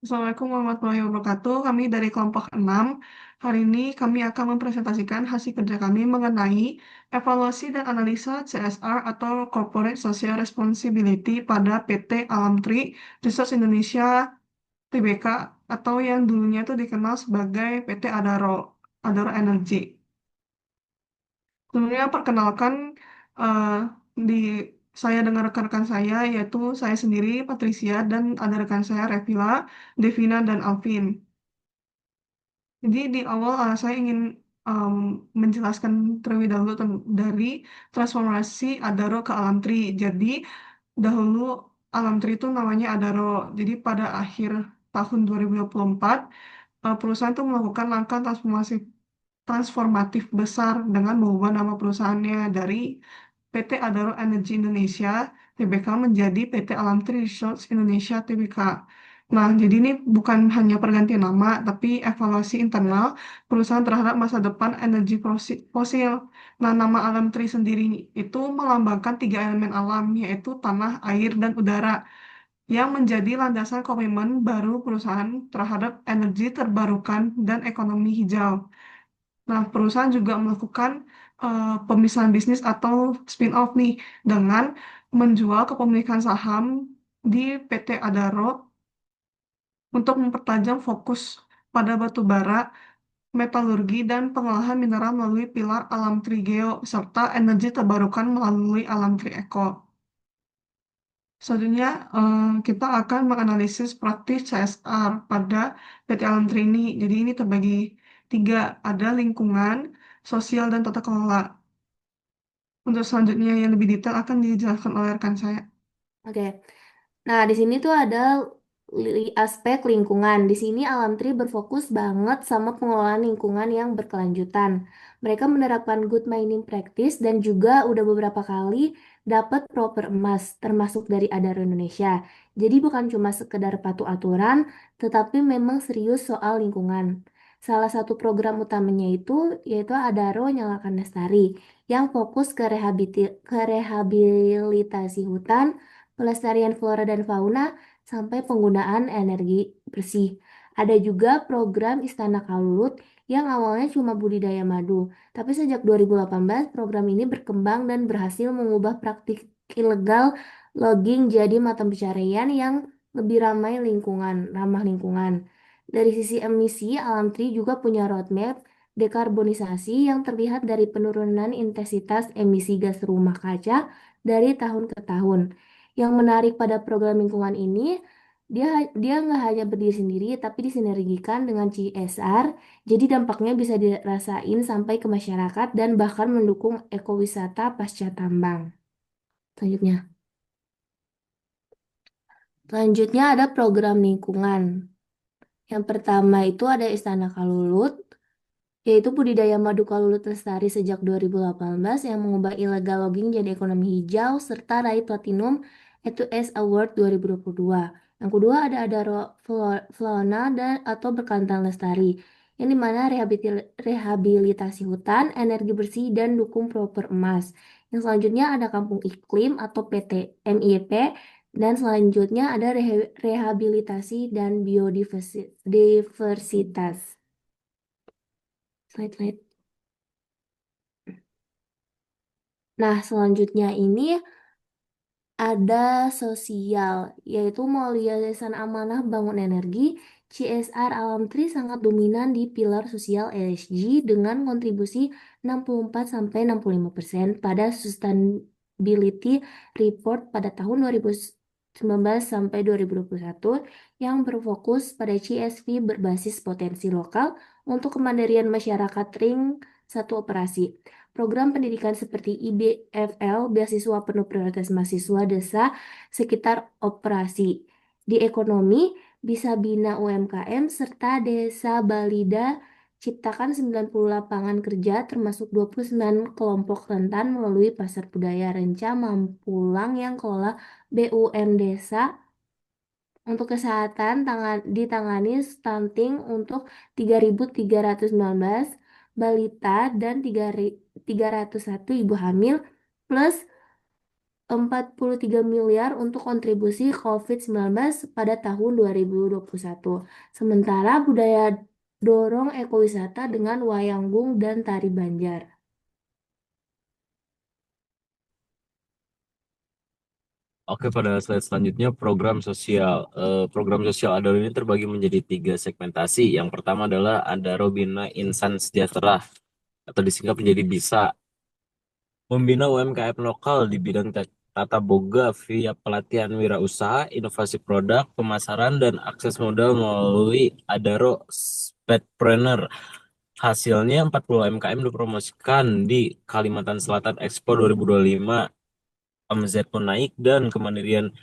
Assalamualaikum warahmatullahi wabarakatuh. Kami dari kelompok 6. Hari ini kami akan mempresentasikan hasil kerja kami mengenai evaluasi dan analisa CSR atau Corporate Social Responsibility pada PT Alamtri Research Indonesia Tbk atau yang dulunya itu dikenal sebagai PT Adaro Energy. Sebelumnya perkenalkan eh, di saya dengan rekan-rekan saya yaitu saya sendiri Patricia dan ada rekan saya Revila, Devina dan Alvin. Jadi di awal saya ingin em, menjelaskan terlebih dahulu dari transformasi Adaro ke Alamtri. Jadi dahulu Alamtri itu namanya Adaro. Jadi pada akhir tahun 2024 perusahaan itu melakukan langkah transformatif besar dengan mengubah nama perusahaannya dari PT Adaro Energi Indonesia Tbk menjadi PT Alamtri Research Indonesia Tbk. Nah, jadi ini bukan hanya pergantian nama, tapi evaluasi internal perusahaan terhadap masa depan energi fosil. Nah, nama Alamtri sendiri itu melambangkan tiga elemen alam, yaitu tanah, air, dan udara, yang menjadi landasan komitmen baru perusahaan terhadap energi terbarukan dan ekonomi hijau. Nah, perusahaan juga melakukan pemisahan bisnis atau spin-off nih dengan menjual kepemilikan saham di PT Adaro untuk mempertajam fokus pada batu bara, metalurgi, dan pengolahan mineral melalui pilar Alam Trigeo serta energi terbarukan melalui Alam Trieko. Selanjutnya, kita akan menganalisis praktis CSR pada PT Alam Tri ini. Jadi ini terbagi tiga, ada lingkungan, sosial, dan tata kelola. Untuk selanjutnya yang lebih detail akan dijelaskan oleh rekan saya. Oke. Nah, di sini tuh ada aspek lingkungan. Di sini Alam Tree berfokus banget sama pengelolaan lingkungan yang berkelanjutan. Mereka menerapkan good mining practice dan juga udah beberapa kali dapat proper emas, termasuk dari Adaro Indonesia. Jadi bukan cuma sekedar patuh aturan, tetapi memang serius soal lingkungan. Salah satu program utamanya itu yaitu Adaro Nyalakan Lestari yang fokus ke rehabilitasi hutan, pelestarian flora dan fauna, sampai penggunaan energi bersih. Ada juga program Istana Kalulut yang awalnya cuma budidaya madu, tapi sejak 2018 program ini berkembang dan berhasil mengubah praktik ilegal logging jadi mata pencaharian yang lebih ramah lingkungan. Dari sisi emisi, Alam Tree juga punya roadmap dekarbonisasi yang terlihat dari penurunan intensitas emisi gas rumah kaca dari tahun ke tahun. Yang menarik pada program lingkungan ini, dia nggak hanya berdiri sendiri, tapi disinergikan dengan CSR, jadi dampaknya bisa dirasain sampai ke masyarakat dan bahkan mendukung ekowisata pasca tambang. Selanjutnya, selanjutnya ada program lingkungan. Yang pertama itu ada Istana Kalulut, yaitu budidaya madu kalulut lestari sejak 2018 yang mengubah illegal logging jadi ekonomi hijau serta raih Platinum E2S Award 2022. Yang kedua ada Fauna dan atau Berkantan Lestari, yang dimana rehabilitasi hutan, energi bersih, dan dukung proper emas. Yang selanjutnya ada Kampung Iklim atau PT MIP, dan selanjutnya ada rehabilitasi dan biodiversitas. Slide. Nah, selanjutnya ini ada sosial, yaitu melalui Yayasan Amanah Bangun Energi, CSR Alam Tri sangat dominan di pilar sosial ESG dengan kontribusi 64-65% pada Sustainability Report pada tahun 2019 sampai 2021 yang berfokus pada CSV berbasis potensi lokal untuk kemandirian masyarakat ring satu operasi. Program pendidikan seperti IBFL, beasiswa penuh prioritas mahasiswa desa sekitar operasi. Di ekonomi, bisa bina UMKM serta desa Balida ciptakan 90 lapangan kerja termasuk 29 kelompok rentan melalui pasar budaya Renca Mampulang yang kelola BUM Desa. Untuk kesehatan ditangani stunting untuk 3.319 balita dan 301 ibu hamil plus 43 miliar untuk kontribusi COVID-19 pada tahun 2021. Sementara budaya dorong ekowisata dengan wayanggung dan tari Banjar. Oke, pada slide selanjutnya program sosial. Program sosial Adaro ini terbagi menjadi tiga segmentasi. Yang pertama adalah Adaro Bina Insan Sejahtera atau disingkat menjadi BISA. Membina UMKM lokal di bidang tata boga via pelatihan wirausaha, inovasi produk, pemasaran, dan akses modal melalui Adaro Spetpreneur. Hasilnya 40 UMKM dipromosikan di Kalimantan Selatan Expo 2025. Omzet pun naik dan kemandirian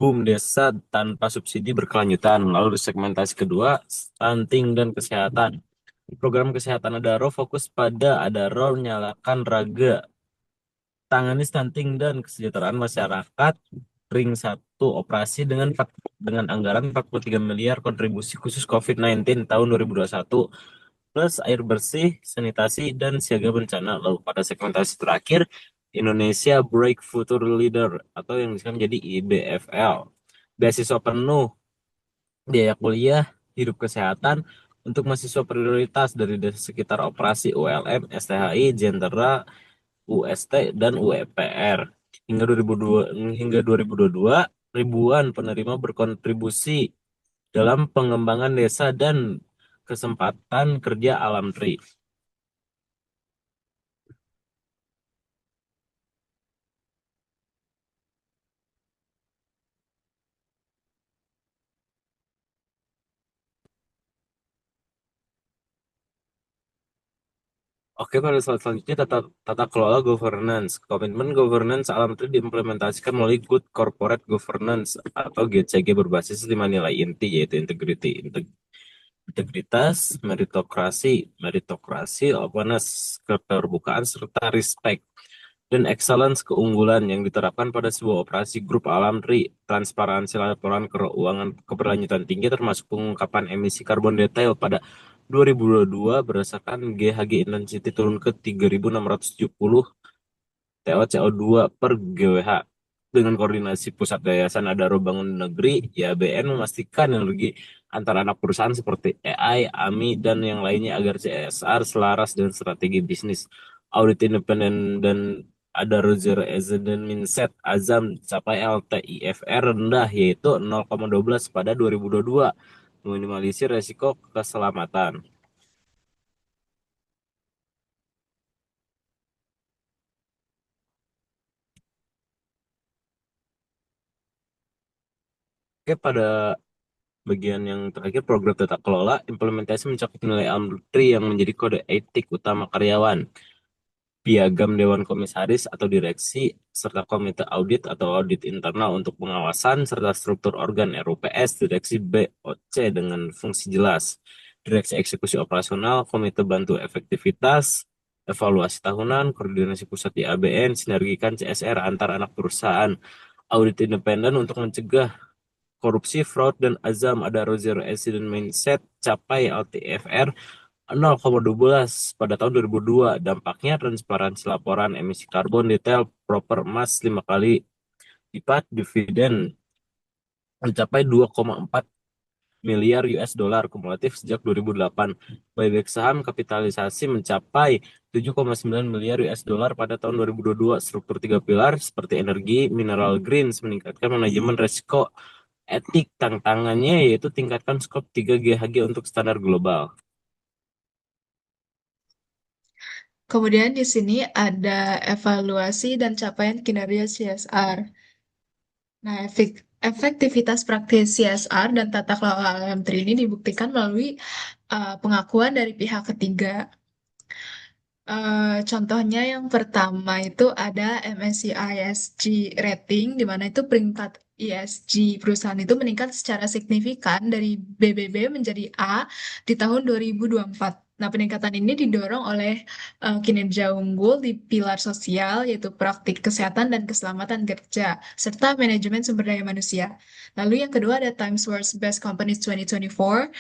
boom desa tanpa subsidi berkelanjutan. Lalu di segmentasi kedua, stunting dan kesehatan. Program kesehatan Adaro fokus pada Adaro menyalakan raga, tangani stunting dan kesejahteraan masyarakat. Ring 1 operasi dengan anggaran 43 miliar kontribusi khusus COVID-19 tahun 2021 plus air bersih, sanitasi, dan siaga bencana. Lalu pada segmentasi terakhir, Indonesia Break Future Leader atau yang disebut menjadi IBFL. Beasiswa penuh, biaya kuliah, hidup kesehatan untuk mahasiswa prioritas dari desa sekitar operasi ULM, STHI, Jentera, UST, dan UEPR. Hingga 2022, ribuan penerima berkontribusi dalam pengembangan desa dan kesempatan kerja alam tri. Oke, pada slide selanjutnya tata kelola governance. Komitmen governance alam tri diimplementasikan melalui Good Corporate Governance atau GCG berbasis 5 nilai inti, yaitu integritas, meritokrasi, openness, keterbukaan, serta respect, dan excellence keunggulan yang diterapkan pada sebuah operasi grup alam tri, transparansi laporan keuangan keberlanjutan tinggi termasuk pengungkapan emisi karbon detail pada 2022 berdasarkan GHG intensity turun ke 3.670 TOCO2 per GWH. Dengan koordinasi Pusat Yayasan Adaro Bangun Negeri, YABN memastikan energi antara anak perusahaan seperti AI, AMI, dan yang lainnya agar CSR selaras dengan strategi bisnis. Audit independen dan Adaro Zero Accident Mindset Azam capai LTIFR rendah yaitu 0,12 pada 2022, meminimalisir resiko keselamatan. Oke, pada bagian yang terakhir, program tata kelola, implementasi mencakup nilai AMTRI yang menjadi kode etik utama karyawan, piagam Dewan Komisaris atau Direksi, serta Komite Audit atau Audit Internal untuk pengawasan, serta struktur organ RUPS, Direksi BOC dengan fungsi jelas, Direksi Eksekusi Operasional, Komite Bantu Efektivitas, evaluasi tahunan, koordinasi pusat di ABN, sinergikan CSR antar anak perusahaan, audit independen untuk mencegah korupsi, fraud, dan azam Adaro Zero Accident Mindset capai LTIFR 0,12 pada tahun 2002. Dampaknya transparansi laporan emisi karbon detail proper emas 5 kali lipat, dividen mencapai 2,4 miliar US dollar kumulatif sejak 2008. Buyback saham kapitalisasi mencapai 7,9 miliar US dollar pada tahun 2022. Struktur 3 pilar seperti energi, mineral, greens meningkatkan manajemen risiko etik. Tantangannya yaitu tingkatkan skop 3 GHG untuk standar global. Kemudian di sini ada evaluasi dan capaian kinerja CSR. Nah, efektivitas praktis CSR dan tata kelola alam tri ini dibuktikan melalui pengakuan dari pihak ketiga. Contohnya yang pertama itu ada MSCI ESG rating, di mana itu peringkat ESG perusahaan itu meningkat secara signifikan dari BBB menjadi A di tahun 2024. Nah, peningkatan ini didorong oleh kinerja unggul di pilar sosial, yaitu praktik kesehatan dan keselamatan kerja, serta manajemen sumber daya manusia. Lalu yang kedua ada Times World's Best Companies 2024,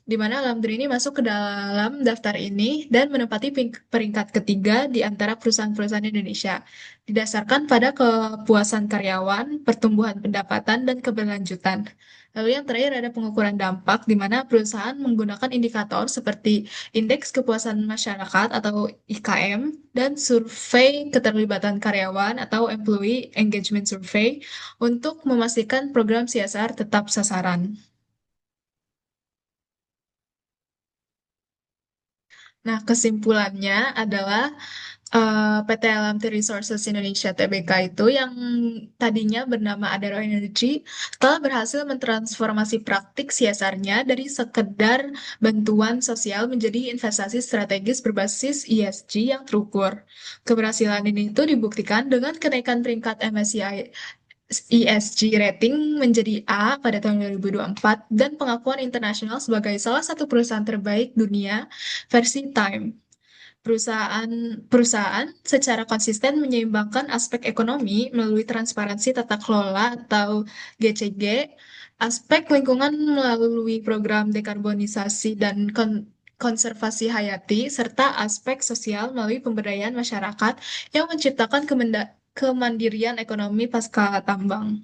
di mana Alhamdulillah ini masuk ke dalam daftar ini dan menempati peringkat ketiga di antara perusahaan-perusahaan Indonesia, didasarkan pada kepuasan karyawan, pertumbuhan pendapatan, dan keberlanjutan. Lalu yang terakhir ada pengukuran dampak, di mana perusahaan menggunakan indikator seperti Indeks Kepuasan Masyarakat atau IKM dan Survei Keterlibatan Karyawan atau Employee Engagement Survey untuk memastikan program CSR tetap sasaran. Nah, kesimpulannya adalah PT LMT Resources Indonesia Tbk itu yang tadinya bernama Adaro Energy telah berhasil mentransformasi praktik CSR-nya dari sekedar bantuan sosial menjadi investasi strategis berbasis ESG yang terukur. Keberhasilan ini itu dibuktikan dengan kenaikan peringkat MSCI ESG rating menjadi A pada tahun 2024 dan pengakuan internasional sebagai salah satu perusahaan terbaik dunia versi Time. Perusahaan perusahaan secara konsisten menyeimbangkan aspek ekonomi melalui transparansi tata kelola atau GCG, aspek lingkungan melalui program dekarbonisasi dan konservasi hayati, serta aspek sosial melalui pemberdayaan masyarakat yang menciptakan kemandirian ekonomi pasca tambang.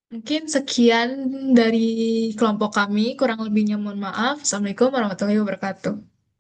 Mungkin sekian dari kelompok kami, kurang lebihnya mohon maaf. Assalamualaikum warahmatullahi wabarakatuh.